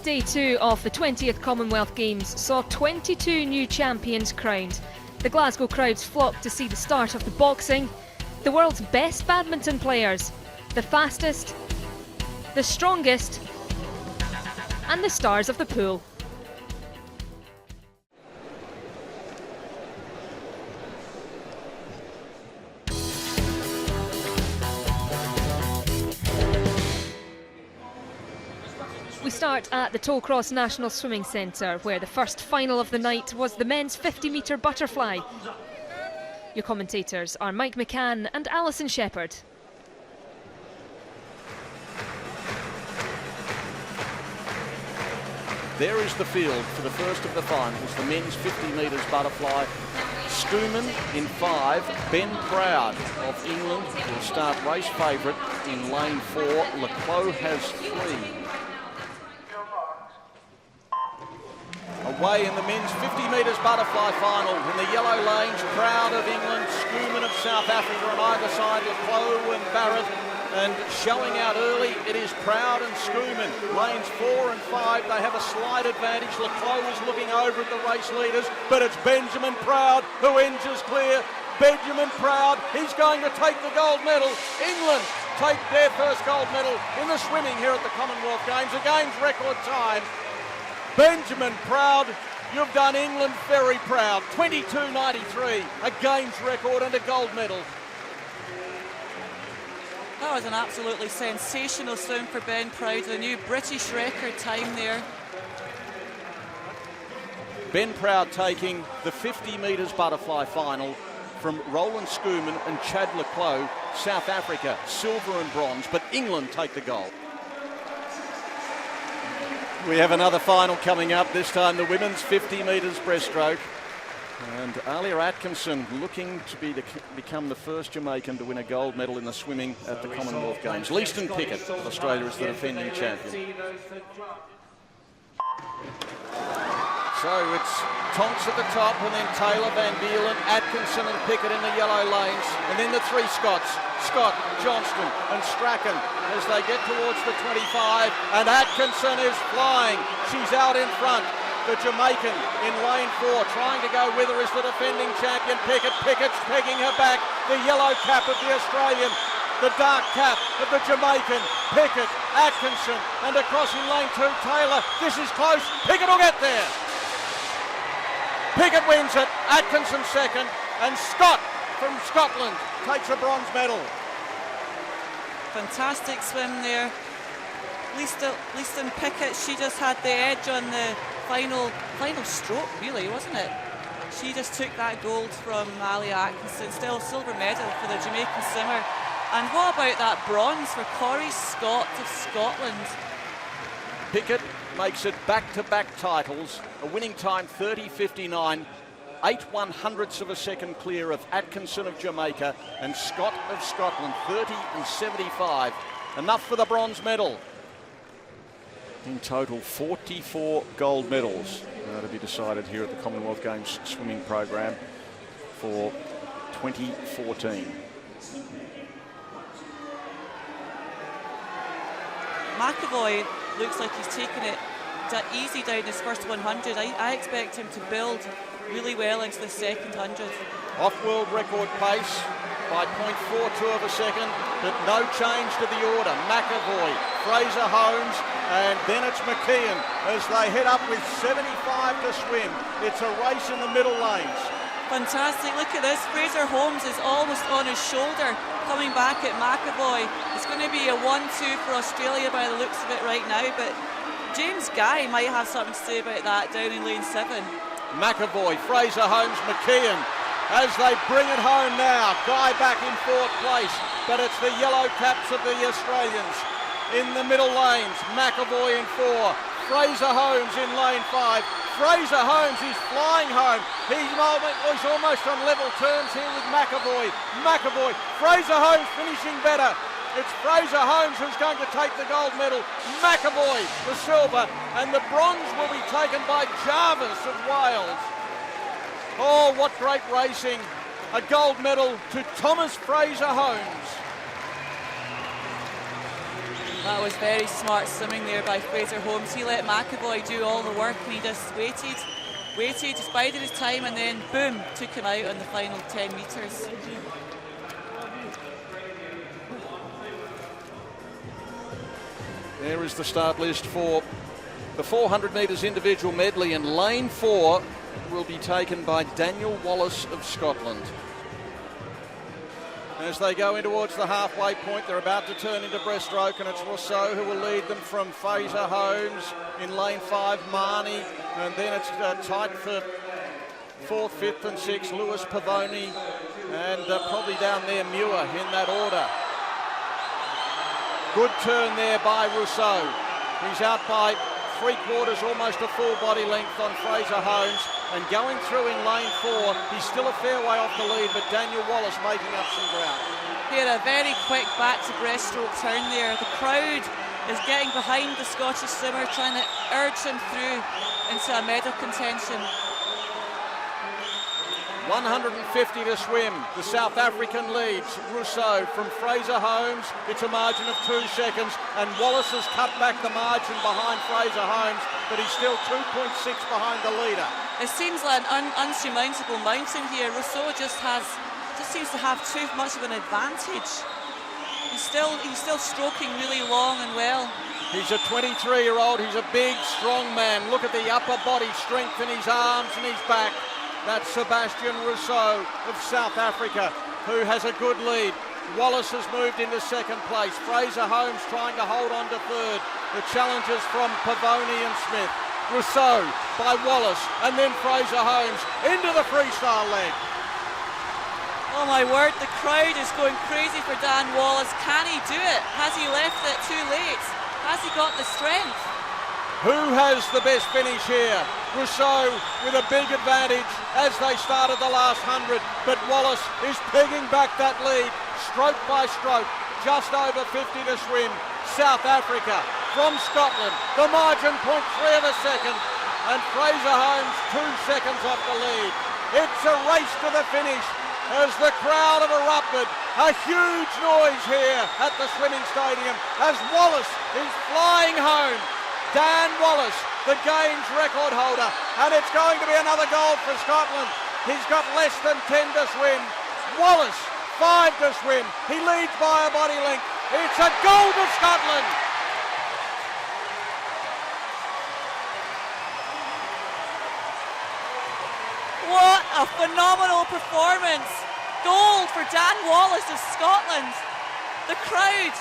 Day 2 of the 20th Commonwealth Games saw 22 new champions crowned. The Glasgow crowds flocked to see the start of the boxing, the world's best badminton players, the fastest, the strongest, and the stars of the pool. We start at the Tollcross National Swimming Centre, where the first final of the night was the men's 50-metre butterfly. Your commentators are Mike McCann and Alison Shepherd. There is the field for the first of the finals, the men's 50 metres butterfly. Schumann in 5, Ben Proud of England will start race favourite in lane 4. Leclos has 3. Away in the men's 50 metres butterfly final in the yellow lanes, Proud of England, Schumann of South Africa on either side, Leclos and Barrett. And showing out early, it is Proud and Schumann. Lanes 4 and 5, they have a slight advantage. Leclos is looking over at the race leaders, but it's Benjamin Proud who edges clear. Benjamin Proud, he's going to take the gold medal. England take their first gold medal in the swimming here at the Commonwealth Games, a games record time. Benjamin Proud, you've done England very proud. 22.93, a games record and a gold medal. That was an absolutely sensational swim for Ben Proud, the new British record time there. Ben Proud taking the 50 metres butterfly final from Roland Schumann and Chad Leclos, South Africa, silver and bronze, but England take the gold. We have another final coming up, this time the women's 50 metres breaststroke. And Alia Atkinson looking to become the first Jamaican to win a gold medal in the swimming at the Commonwealth Games. Leaston Pickett of Australia is the defending champion. So it's Tonks at the top, and then Taylor, Van Beelen, Atkinson and Pickett in the yellow lanes. And then the three Scots, Scott, Johnston and Strachan as they get towards the 25. And Atkinson is flying. She's out in front. The Jamaican in lane 4, trying to go with her is the defending champion, Pickett. Pickett's pegging her back. The yellow cap of the Australian, the dark cap of the Jamaican, Pickett, Atkinson, and across in lane 2, Taylor. This is close. Pickett will get there. Pickett wins it, Atkinson second, and Scott from Scotland takes a bronze medal. Fantastic swim there. Leaston Pickett, she just had the edge on the final stroke, really, wasn't it? She just took that gold from Alia Atkinson, still a silver medal for the Jamaican swimmer. And what about that bronze for Corey Scott of Scotland? Pickett makes it back-to-back titles, a winning time 30.59, 8/100ths of a second clear of Atkinson of Jamaica and Scott of Scotland, 30.75. Enough for the bronze medal. In total, 44 gold medals to be decided here at the Commonwealth Games swimming program for 2014. McAvoy looks like he's taken it easy down his first 100. I expect him to build really well into the second 100. Off-world record pace by 0.42 of a second, but no change to the order. McAvoy, Fraser Holmes, and then it's McKeon as they head up with 75 to swim. It's a race in the middle lanes. Fantastic, look at this. Fraser Holmes is almost on his shoulder, coming back at McAvoy. It's going to be a 1-2 for Australia by the looks of it right now, but James Guy might have something to say about that down in lane 7. McAvoy, Fraser Holmes, McKeon as they bring it home now. Guy back in 4th place, but it's the yellow caps of the Australians in the middle lanes. McAvoy in 4, Fraser Holmes in lane 5. Fraser Holmes is flying home. He's almost on level terms here with McAvoy. McAvoy, Fraser Holmes finishing better. It's Fraser Holmes who's going to take the gold medal. McAvoy the silver, and the bronze will be taken by Jarvis of Wales. Oh, what great racing. A gold medal to Thomas Fraser Holmes. That was very smart swimming there by Fraser Holmes. He let McAvoy do all the work and he just waited, just bided his time, and then boom, took him out on the final 10 metres. There is the start list for the 400 metres individual medley, and lane 4 will be taken by Daniel Wallace of Scotland. As they go in towards the halfway point, they're about to turn into breaststroke, and it's Rousseau who will lead them from Fraser Holmes in lane 5, Marnie, and then it's tight for 4th, 5th and 6th, Lewis Pavoni, and probably down there Muir in that order. Good turn there by Rousseau. He's out by 3/4, almost a full body length on Fraser Holmes, and going through in lane 4, he's still a fair way off the lead, but Daniel Wallace making up some ground. He had a very quick back to breaststroke turn there. The crowd is getting behind the Scottish swimmer, trying to urge him through into a medal contention. 150 to swim. The South African leads. Rousseau from Fraser Holmes. It's a margin of 2 seconds, and Wallace has cut back the margin behind Fraser Holmes, but he's still 2.6 behind the leader. It seems like an unsurmountable mountain here. Rousseau just seems to have too much of an advantage. He's still stroking really long and well. He's a 23-year-old. He's a big, strong man. Look at the upper body strength in his arms and his back. That's Sebastian Rousseau of South Africa, who has a good lead. Wallace has moved into 2nd place. Fraser Holmes trying to hold on to 3rd. The challengers from Pavoni and Smith. Rousseau by Wallace, and then Fraser Holmes into the freestyle leg. Oh my word, the crowd is going crazy for Dan Wallace. Can he do it? Has he left it too late? Has he got the strength? Who has the best finish here? Rousseau with a big advantage as they started the last 100, but Wallace is pegging back that lead, stroke by stroke, just over 50 to swim. South Africa from Scotland, the margin 0.3 of a second, and Fraser Holmes 2 seconds off the lead. It's a race to the finish as the crowd have erupted. A huge noise here at the swimming stadium as Wallace is flying home. Dan Wallace, the Games record holder, and it's going to be another gold for Scotland. He's got less than 10 to swim. Wallace, 5 to swim. He leads by a body length. It's a gold for Scotland. What a phenomenal performance. Gold for Dan Wallace of Scotland. The crowd,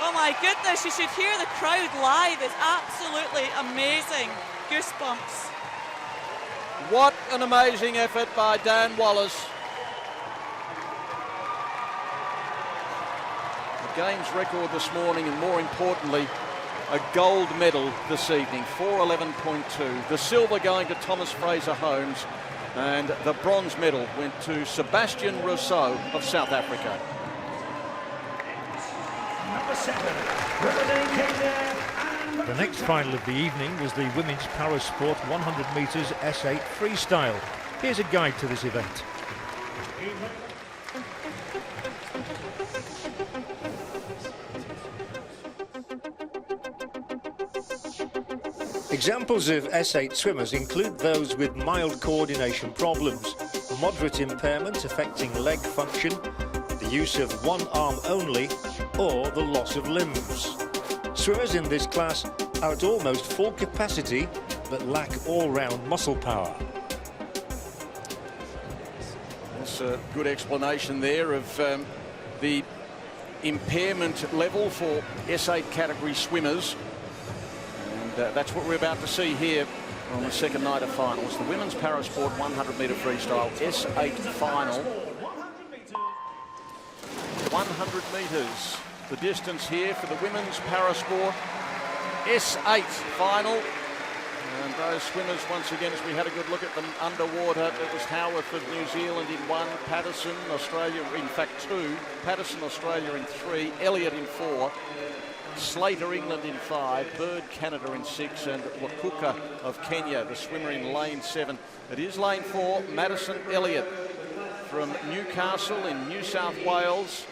oh my goodness, you should hear the crowd live. It's absolutely amazing. Goosebumps. What an amazing effort by Dan Wallace. The Games record this morning, and more importantly, a gold medal this evening, 4:11.2. The silver going to Thomas Fraser Holmes, and the bronze medal went to Sebastian Rousseau of South Africa. The next final of the evening was the women's parasport 100 metres S8 freestyle. Here's a guide to this event. Examples of S8 swimmers include those with mild coordination problems, moderate impairment affecting leg function, the use of one arm only, or the loss of limbs. Swimmers in this class are at almost full capacity but lack all-round muscle power. That's a good explanation there of the impairment level for S8 category swimmers. And that's what we're about to see here on the second night of finals. The women's parasport 100-metre freestyle S8 final. 100 metres, the distance here for the women's parasport S8 final. And those swimmers, once again, as we had a good look at them underwater, it was Howarth of New Zealand in 1, Patterson, Australia, in fact 2, Patterson, Australia in 3, Elliott in 4, Slater, England in 5, Bird, Canada in 6, and Wakuka of Kenya, the swimmer in lane 7. It is lane 4, Madison Elliott from Newcastle in New South Wales.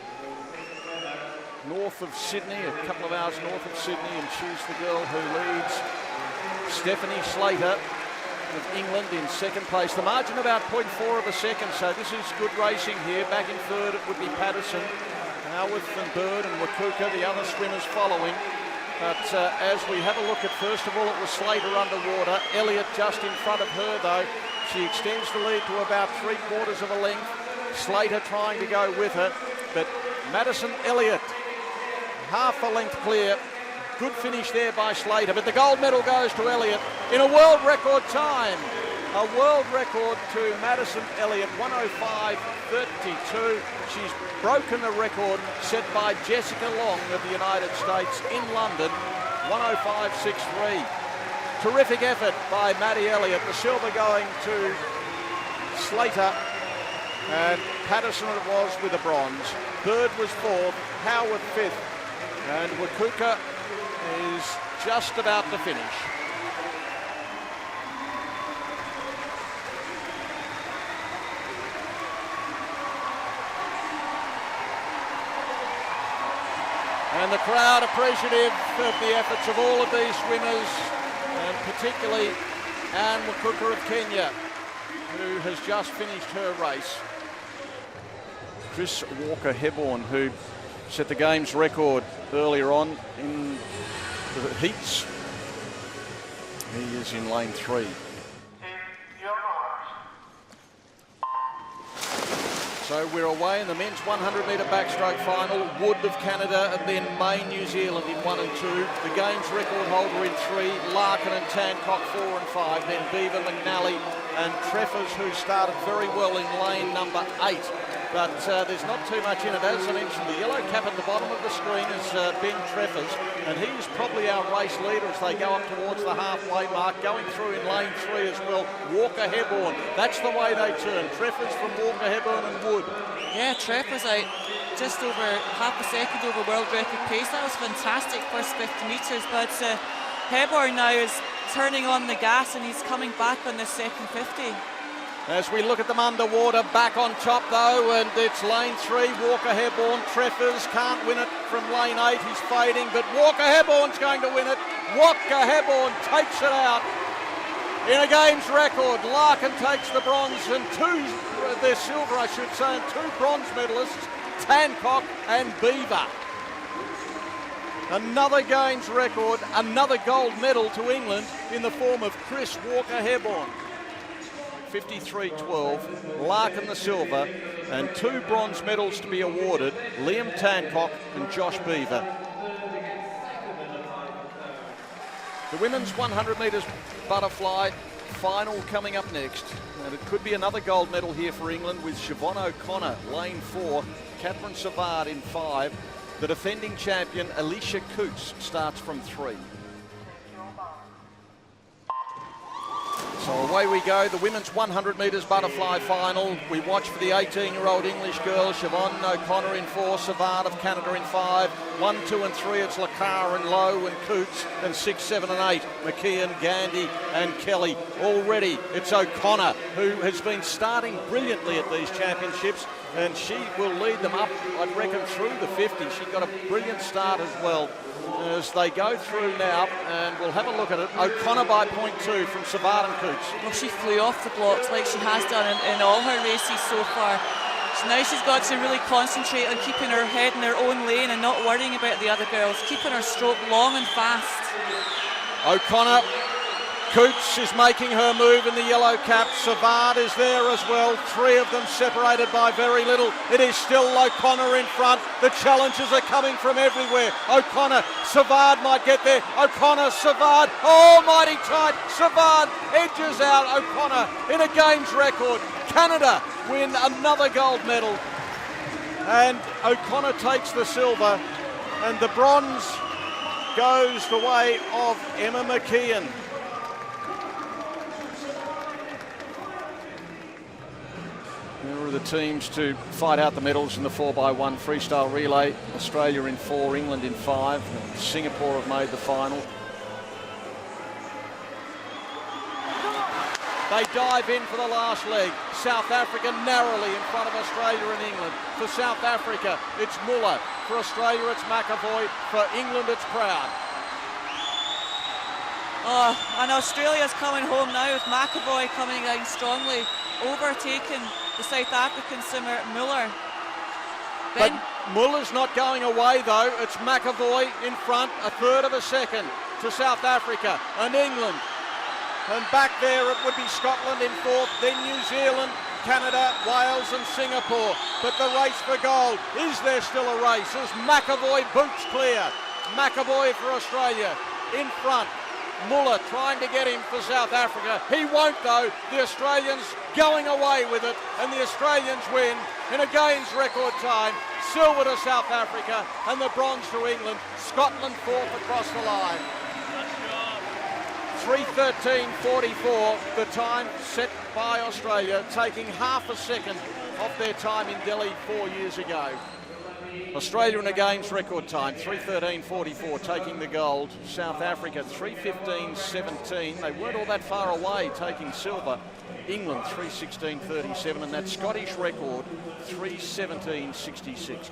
north of Sydney, a couple of hours north of Sydney, and she's the girl who leads. Stephanie Slater of England in second place. The margin about 0.4 of a second, so this is good racing here. Back in third it would be Patterson, Howarth and Bird and Wakuka, the other swimmers following. But as we have a look at, first of all, it was Slater underwater. Elliott just in front of her though. She extends the lead to about 3/4 of a length. Slater trying to go with her, but Madison Elliott half a length clear. Good finish there by Slater, but the gold medal goes to Elliott in a world record time. A world record to Madison Elliott, 105.32. She's broken the record set by Jessica Long of the United States in London, 105.63. Terrific effort by Maddie Elliott. The silver going to Slater, and Patterson it was with a bronze. Bird was fourth, Howard fifth, and Wakuka is just about to finish. And the crowd appreciative of the efforts of all of these swimmers, and particularly Anne Wakuka of Kenya, who has just finished her race. Chris Walker-Hebborn, who set the games record earlier on in the heats. He is in lane 3. So we're away in the men's 100-metre backstroke final. Wood of Canada and then May, New Zealand in 1 and 2. The games record holder in 3, Larkin and Tancock 4 and 5. Then Beaver, McNally and Treffers, who started very well in lane number 8. But there's not too much in it. As I mentioned, the yellow cap at the bottom of the screen is Ben Treffers, and he's probably our race leader as they go up towards the halfway mark. Going through in lane 3 as well, Walker-Hebborn. That's the way they turn. Treffers from Walker-Hebborn and Wood. Yeah, Treffers out just over half a second over world record pace. That was fantastic first 50 metres, but Hebborn now is turning on the gas and he's coming back on the second 50. As we look at them underwater, back on top though, and it's lane 3, Walker-Hebborn. Treffers can't win it from lane 8, he's fading, but Walker-Hebborn's going to win it. Walker-Hebborn takes it out in a games record. Larkin takes the bronze and their silver I should say, and 2 bronze medalists, Tancock and Beaver. Another games record, another gold medal to England in the form of Chris Walker-Hebborn. 53.12, Larkin the silver, and 2 bronze medals to be awarded, Liam Tancock and Josh Beaver. The women's 100 metres butterfly final coming up next, and it could be another gold medal here for England with Siobhan O'Connor, lane 4, Catherine Savard in 5. The defending champion Alicia Coots starts from 3. So away we go, the women's 100 metres butterfly final. We watch for the 18-year-old English girl, Siobhan O'Connor in 4, Savard of Canada in 5. 1, 2 and 3, it's Lacar and Lowe and Coots, and 6, 7 and 8, McKeon, Gandy and Kelly. Already it's O'Connor, who has been starting brilliantly at these championships, and she will lead them up, I'd reckon, through the 50. She got a brilliant start as well. As they go through now, and we'll have a look at it. O'Connor by 0.2 from Savard and Coots. Well, she flew off the blocks like she has done in all her races so far. So now she's got to really concentrate on keeping her head in her own lane and not worrying about the other girls, keeping her stroke long and fast. O'Connor, Coots is making her move in the yellow cap. Savard is there as well. 3 of them separated by very little. It is still O'Connor in front. The challenges are coming from everywhere. O'Connor, Savard might get there. O'Connor, Savard, oh, mighty tight. Savard edges out O'Connor in a games record. Canada win another gold medal. And O'Connor takes the silver, and the bronze goes the way of Emma McKeon. There are the teams to fight out the medals in the 4x1 freestyle relay. Australia in 4, England in 5. And Singapore have made the final. They dive in for the last leg. South Africa narrowly in front of Australia and England. For South Africa, it's Muller. For Australia, it's McAvoy. For England, it's Proud. Oh, and Australia's coming home now with McAvoy coming in strongly, overtaking the South African swimmer Muller. But Muller's not going away though. It's McAvoy in front, a third of a second to South Africa and England. And back there it would be Scotland in fourth, then New Zealand, Canada, Wales and Singapore. But the race for gold, is there still a race? As McAvoy boots clear. McAvoy for Australia in front. Muller trying to get him for South Africa. He won't though. The Australians going away with it, and the Australians win in a games record time. Silver to South Africa and the bronze to England. Scotland fourth across the line. 3:13.44, the time set by Australia, taking half a second off their time in Delhi 4 years ago. Australia in a games record time, 3:13.44, taking the gold. South Africa, 3:15.17. They weren't all that far away, taking silver. England, 3:16.37, and that Scottish record, 3:17.66.